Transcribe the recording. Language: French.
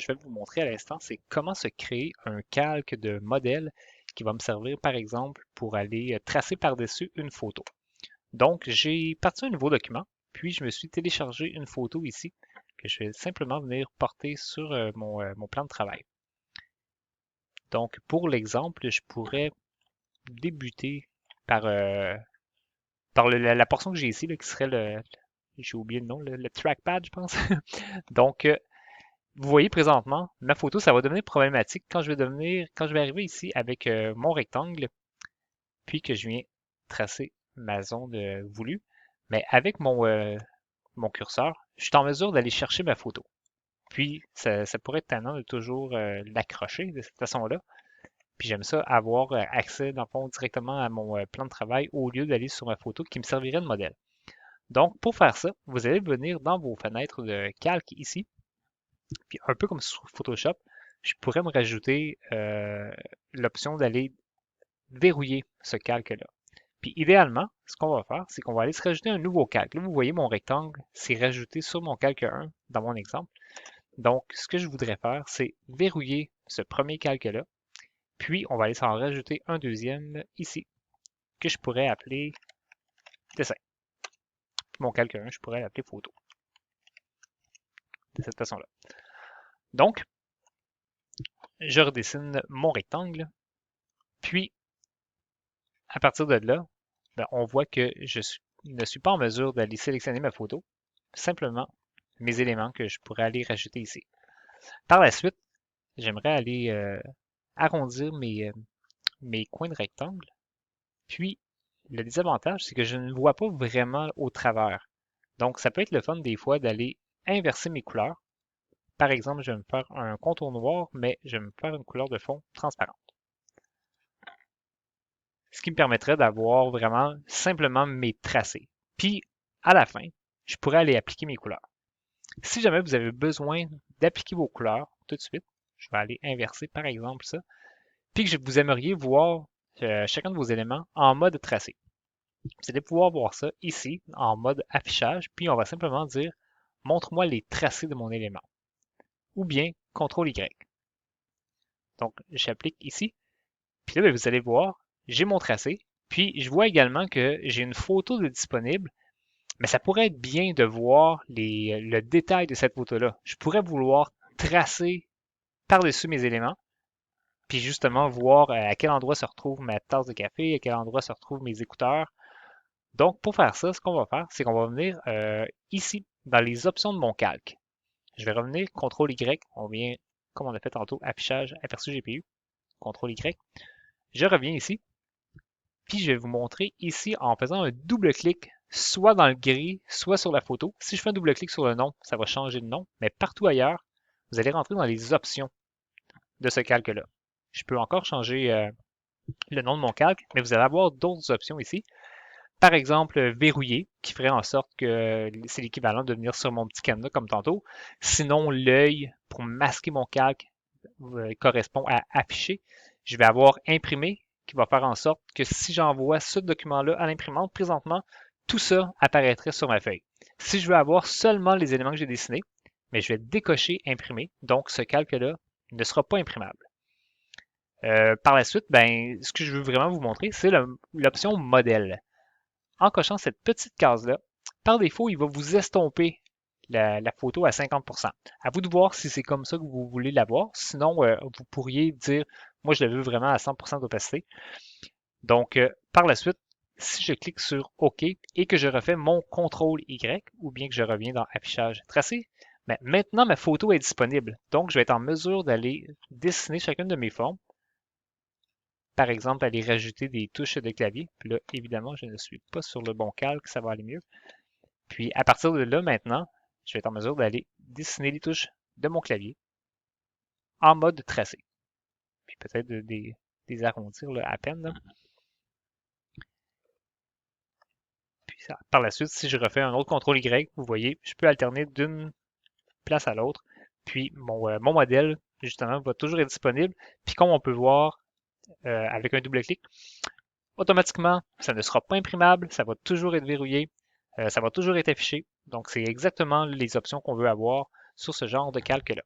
je vais vous montrer à l'instant, c'est comment se créer un calque de modèle qui va me servir, par exemple, pour aller tracer par-dessus une photo. Donc, j'ai parti un nouveau document, puis je me suis téléchargé une photo ici que je vais simplement venir porter sur mon plan de travail. Donc, pour l'exemple, je pourrais débuter par, la portion que j'ai ici, là, qui serait j'ai oublié le nom, le trackpad, je pense. Donc, vous voyez présentement, ma photo, ça va devenir problématique quand je vais arriver ici avec mon rectangle, puis que je viens tracer ma zone voulue. Mais avec mon curseur, je suis en mesure d'aller chercher ma photo. Puis, ça pourrait être tannant de toujours l'accrocher de cette façon-là. Puis j'aime ça avoir accès, dans le fond, directement à mon plan de travail au lieu d'aller sur ma photo qui me servirait de modèle. Donc, pour faire ça, vous allez venir dans vos fenêtres de calque ici, puis un peu comme sur Photoshop, je pourrais me rajouter l'option d'aller verrouiller ce calque-là. Puis idéalement, ce qu'on va faire, c'est qu'on va aller se rajouter un nouveau calque. Là, vous voyez mon rectangle, c'est rajouté sur mon calque 1 dans mon exemple. Donc, ce que je voudrais faire, c'est verrouiller ce premier calque-là. Puis, on va aller s'en rajouter un deuxième ici, que je pourrais appeler dessin. Puis mon calque 1, je pourrais l'appeler photo. De cette façon-là. Donc, je redessine mon rectangle. Puis, à partir de là, ben, on voit que ne suis pas en mesure d'aller sélectionner ma photo. Simplement mes éléments que je pourrais aller rajouter ici. Par la suite, j'aimerais aller arrondir mes coins de rectangle. Puis, le désavantage, c'est que je ne vois pas vraiment au travers. Donc, ça peut être le fun des fois d'aller inverser mes couleurs. Par exemple, je vais me faire un contour noir, mais je vais me faire une couleur de fond transparente. Ce qui me permettrait d'avoir vraiment simplement mes tracés. Puis, à la fin, je pourrais aller appliquer mes couleurs. Si jamais vous avez besoin d'appliquer vos couleurs tout de suite, je vais aller inverser par exemple ça, puis que vous aimeriez voir chacun de vos éléments en mode tracé. Vous allez pouvoir voir ça ici en mode affichage, puis on va simplement dire montre-moi les tracés de mon élément. Ou bien CTRL-Y. Donc j'applique ici, puis là vous allez voir, j'ai mon tracé, puis je vois également que j'ai une photo de disponible, mais ça pourrait être bien de voir le détail de cette photo-là. Je pourrais vouloir tracer par-dessus mes éléments, puis justement voir à quel endroit se retrouve ma tasse de café, à quel endroit se retrouvent mes écouteurs. Donc, pour faire ça, ce qu'on va faire, c'est qu'on va venir ici, dans les options de mon calque. Je vais revenir, CTRL-Y, on vient, comme on a fait tantôt, affichage, aperçu GPU, CTRL-Y. Je reviens ici, puis je vais vous montrer ici en faisant un double-clic, soit dans le gris, soit sur la photo. Si je fais un double-clic sur le nom, ça va changer de nom, mais partout ailleurs, vous allez rentrer dans les options de ce calque-là. Je peux encore changer le nom de mon calque, mais vous allez avoir d'autres options ici. Par exemple, verrouiller, qui ferait en sorte que c'est l'équivalent de venir sur mon petit cadenas comme tantôt. Sinon, l'œil, pour masquer mon calque, correspond à afficher. Je vais avoir imprimé, qui va faire en sorte que si j'envoie ce document-là à l'imprimante, présentement, tout ça apparaîtrait sur ma feuille. Si je veux avoir seulement les éléments que j'ai dessinés, mais je vais décocher imprimer, donc ce calque-là ne sera pas imprimable. Par la suite, ben, ce que je veux vraiment vous montrer, c'est l'option modèle. En cochant cette petite case-là, par défaut, il va vous estomper la photo à 50%. À vous de voir si c'est comme ça que vous voulez l'avoir. Sinon, vous pourriez dire, moi, je la veux vraiment à 100% d'opacité. Donc, par la suite, si je clique sur OK et que je refais mon CTRL-Y, ou bien que je reviens dans Affichage tracé, ben, maintenant, ma photo est disponible. Donc, je vais être en mesure d'aller dessiner chacune de mes formes. Par exemple, aller rajouter des touches de clavier. Puis là, évidemment, je ne suis pas sur le bon calque, ça va aller mieux. Puis à partir de là, maintenant, je vais être en mesure d'aller dessiner les touches de mon clavier en mode tracé. Puis peut-être des arrondir là, à peine. Là. Puis ça, par la suite, si je refais un autre CTRL-Y, vous voyez, je peux alterner d'une place à l'autre. Puis mon modèle, justement, va toujours être disponible. Puis comme on peut voir avec un double clic, automatiquement, ça ne sera pas imprimable, ça va toujours être verrouillé, ça va toujours être affiché. Donc, c'est exactement les options qu'on veut avoir sur ce genre de calque-là.